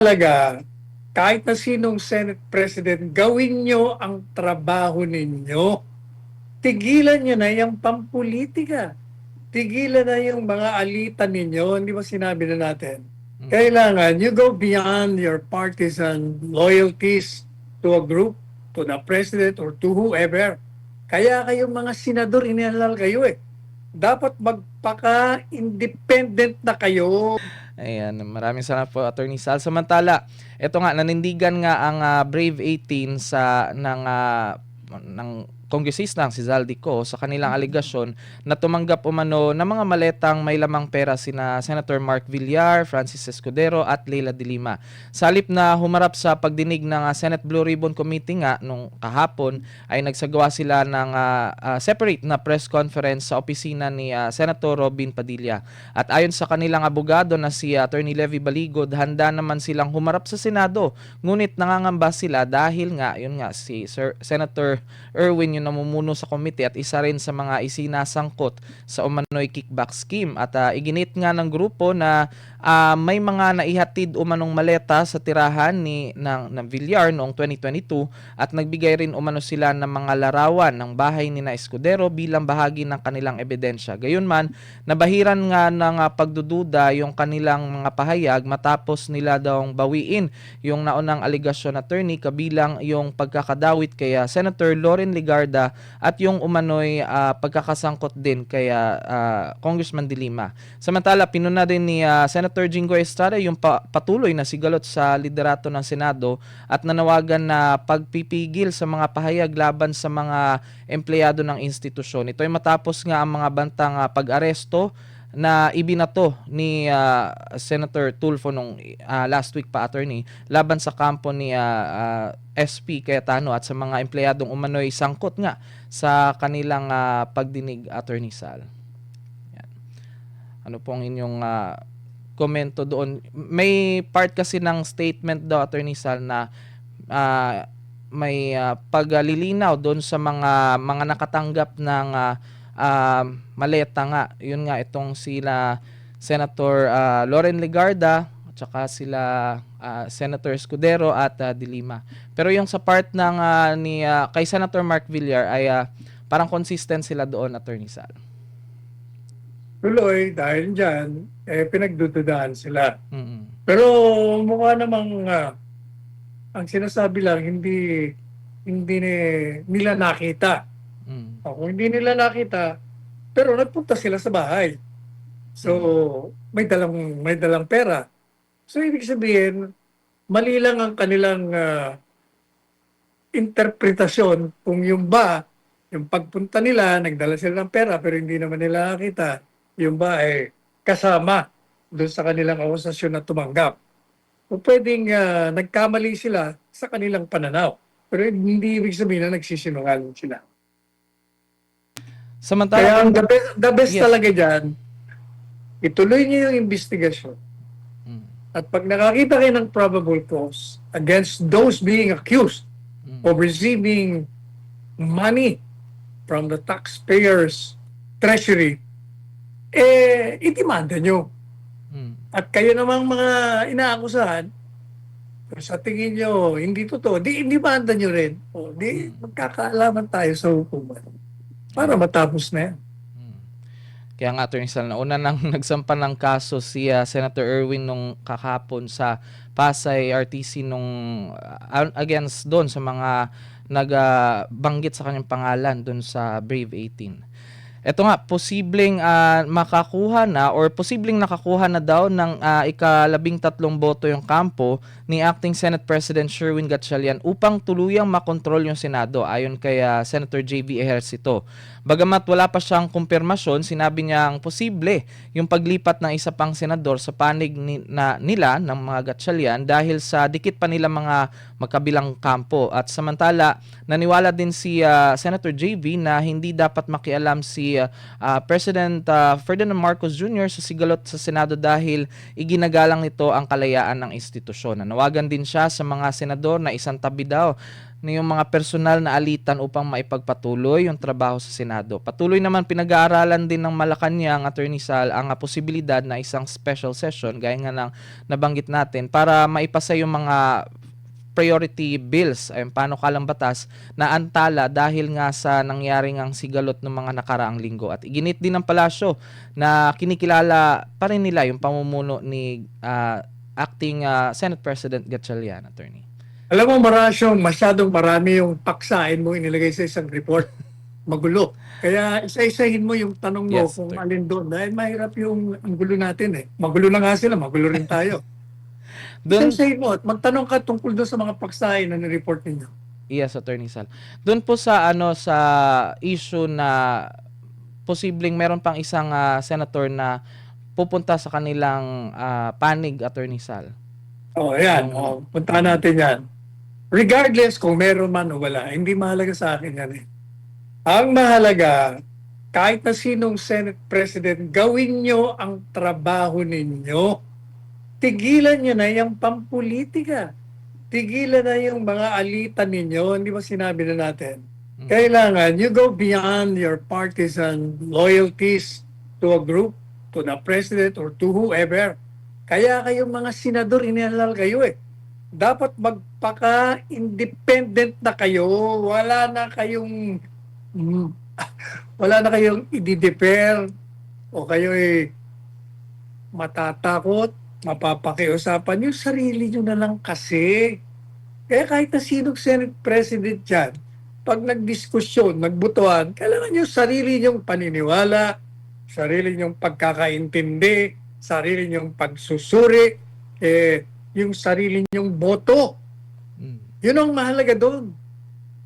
talaga, kahit na sinong Senate President, gawin nyo ang trabaho ninyo. Tigilan nyo na yung pampolitika. Tigilan na yung mga alitan ninyo. Hindi ba sinabi na natin? Kailangan you go beyond your partisan loyalties to a group, to the president, or to whoever. Kaya kayong mga senador, inalal kayo eh. Dapat magpaka-independent na kayo. Ayan, maraming salamat po Attorney Sal. Samantala, ito nga nanindigan nga ang Brave 18 ng kongresistang si Zaldico sa kanilang aligasyon na tumanggap umano ng mga maletang may lamang pera sina Senator Mark Villar, Francis Escudero at Leila de Lima. Sa halip na humarap sa pagdinig ng Senate Blue Ribbon Committee nga nung kahapon ay nagsagawa sila ng separate na press conference sa opisina ni Senator Robin Padilla. At ayon sa kanilang abogado na si Attorney Levy Baligod, handa naman silang humarap sa Senado. Ngunit nangangamba sila dahil nga yun nga si Senator Erwin yung namumuno sa komite at isa rin sa mga isinasangkot sa umano'y kickback scheme. At iginit nga ng grupo na may mga naihatid umanong maleta sa tirahan ng Villar noong 2022 at nagbigay rin umano sila ng mga larawan ng bahay ni na Escudero bilang bahagi ng kanilang ebidensya. Gayunman, nabahiran nga ng pagdududa yung kanilang mga pahayag matapos nila daw bawiin yung naunang aligasyon attorney kabilang yung pagkakadawit kay Senator Loren Legarda at yung umano'y pagkakasangkot din kay Congressman de Lima. Samantala, pinuna din ni Senator Jinggoy Estrada yung patuloy na sigalot sa liderato ng Senado at nanawagan na pagpipigil sa mga pahayag laban sa mga empleyado ng institusyon. Ito ay matapos nga ang mga bantang pag-aresto na ibinato ni Senator Tulfo nung last week pa attorney laban sa kampo ni SP Cayetano at sa mga empleyadong umano'y sangkot nga sa kanilang pagdinig attorney Sal. Yan. Ano pong inyong komento doon? May part kasi ng statement daw attorney Sal na may paglilinaw doon sa mga nakatanggap ng maleta nga. Yun nga itong sila Senator Loren Legarda at saka sila Senator Escudero at de Lima. Pero yung sa part ng kay Senator Mark Villar ay parang consistent sila doon attorney Sal. Tuloy, dahil dyan, pinagdududaan sila. Mm-hmm. Pero mukha namang ang sinasabi lang, hindi nila nakita. Kung hindi nila nakita, pero nagpunta sila sa bahay. So, may dalang pera. So, ibig sabihin, mali lang ang kanilang interpretasyon kung yung pagpunta nila, nagdala sila ng pera pero hindi naman nila nakita, yung ba ay kasama doon sa kanilang akusasyon na tumanggap. O pwedeng nagkamali sila sa kanilang pananaw. Pero hindi ibig sabihin na nagsisinungaling sila. Samantala, kaya the best yes. Talaga dyan, ituloy niyo yung investigasyon. At pag nakakita kayo ng probable cause against those being accused of receiving money from the taxpayers' treasury, itimanda nyo. At kayo namang mga inaakusahan, sa tingin nyo, hindi totoo, itimanda nyo rin. Magkakaalaman tayo sa hukuman. Para matapos na yan. Kaya nga Attorney Sal, nauna nang nagsampa ng kaso si Senator Erwin nung kakapon sa Pasay RTC nung against doon sa mga nagbanggit sa kanyang pangalan doon sa Brave 18. Ito nga, posibleng makakuha na or posibleng nakakuha na daw ng ika-13 boto yung kampo ni Acting Senate President Sherwin Gatchalian upang tuluyang makontrol yung Senado ayon kay Senator J.V. Ejercito. Bagamat wala pa siyang kumpirmasyon, sinabi niyang posible yung paglipat ng isa pang senador sa panig nila ng mga Gatchalian dahil sa dikit pa nila mga magkabilang kampo. At samantala, naniwala din si Senator J.V. na hindi dapat makialam si si President Ferdinand Marcos Jr. sa sigalot sa Senado dahil iginagalang nito ang kalayaan ng institusyon. Nanawagan din siya sa mga senador na isang tabi daw na yung mga personal na alitan upang maipagpatuloy yung trabaho sa Senado. Patuloy naman pinag-aaralan din ng Malacanang, Attorney Sal, ang posibilidad na isang special session, gaya nga ng nabanggit natin, para maipasa yung mga priority bills, ay panukalang batas na antala dahil nga sa nangyaring ang sigalot ng mga nakaraang linggo. At iginit din ng palasyo na kinikilala pa rin nila yung pamumuno ni acting Senate President Gatchalian, Attorney. Alam mo, masyadong marami yung paksain mo inilagay sa isang report. Magulo. Kaya isa-isahin mo yung tanong mo Yes, kung sir. alin doon. Dahil mahirap yung ang gulo natin eh. Magulo na nga sila, magulo rin tayo. Doon, Isa-isahin mo at magtanong ka tungkol doon sa mga paksain na nireport ninyo. yes, Attorney Sal. Doon po sa sa issue na posibleng meron pang isang senator na pupunta sa kanilang panig, Attorney Sal. Ayan. Yung- Puntahan natin yan. Regardless kung meron man o wala, hindi mahalaga sa akin yan eh. Ang mahalaga, kahit na sinong Senate President, gawin nyo ang trabaho ninyo. Tigilan nyo na yung pampolitika. Tigilan na yung mga alitan ninyo. Hindi ba sinabi na natin? Kailangan you go beyond your partisan loyalties to a group, to the president, or to whoever. Kaya kayong mga senador, inalal kayo eh. Dapat magpaka-independent na kayo. Mm, wala na kayong i-defer o kayo matatakot, mapapakiusapan yung sarili nyo na lang kasi. Kaya kahit na sinong Senate President yan, pag nagdiskusyon, nagbutuhan, kailangan yung sarili nyong paniniwala, sarili nyong pagkakaintindi, sarili nyong pagsusuri, yung sarili nyong boto. Yun ang mahalaga doon.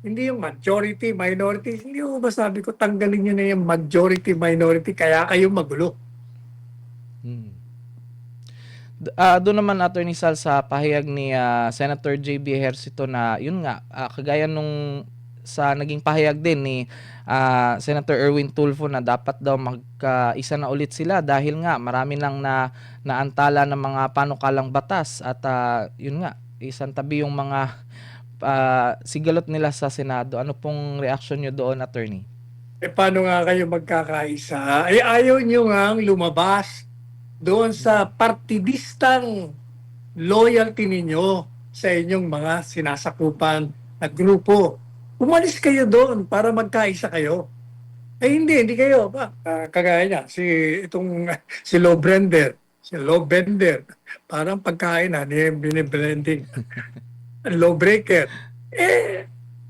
Hindi yung majority, minority. Hindi ko ba sabi ko, tanggalin nyo na yung majority, minority, kaya kayo magulo. Doon naman, Attorney Sal, sa pahayag ni Senator JB Ejercito na yun nga, kagaya nung sa naging pahayag din ni Senator Erwin Tulfo na dapat daw magkaisa na ulit sila dahil nga marami lang naantala ng mga panukalang batas at yun nga, isang tabi yung mga sigalot nila sa Senado. Ano pong reaction nyo doon, Attorney? Paano nga kayo magkakaisa? Ayaw nyo nga lumabas doon sa partidistang loyalty ninyo sa inyong mga sinasakupan na grupo. Umalis kayo doon para magkaisa kayo. Hindi kayo. Kagaya niya, si Lowbender, parang pagkain na, biniblending. Lawbreaker.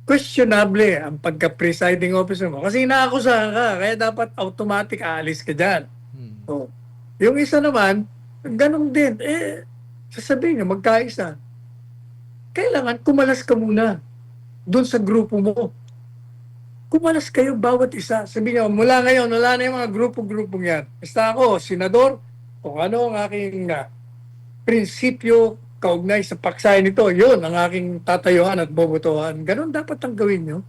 Questionable ang pagka-presiding officer mo. Kasi inaakusahan ka, kaya dapat automatic aalis ka dyan. So, yung isa naman, ganun din. Sasabihin niya, magkaisa. Kailangan kumalas ka muna doon sa grupo mo. Kumalas kayo bawat isa. Sabihin niyo, mula ngayon, wala na yung mga grupo-grupong yan. Basta ako, senador, kung ano ang aking prinsipyo kaugnay sa paksayan nito, yun ang aking tatayuhan at bobotohan. Ganon dapat ang gawin nyo.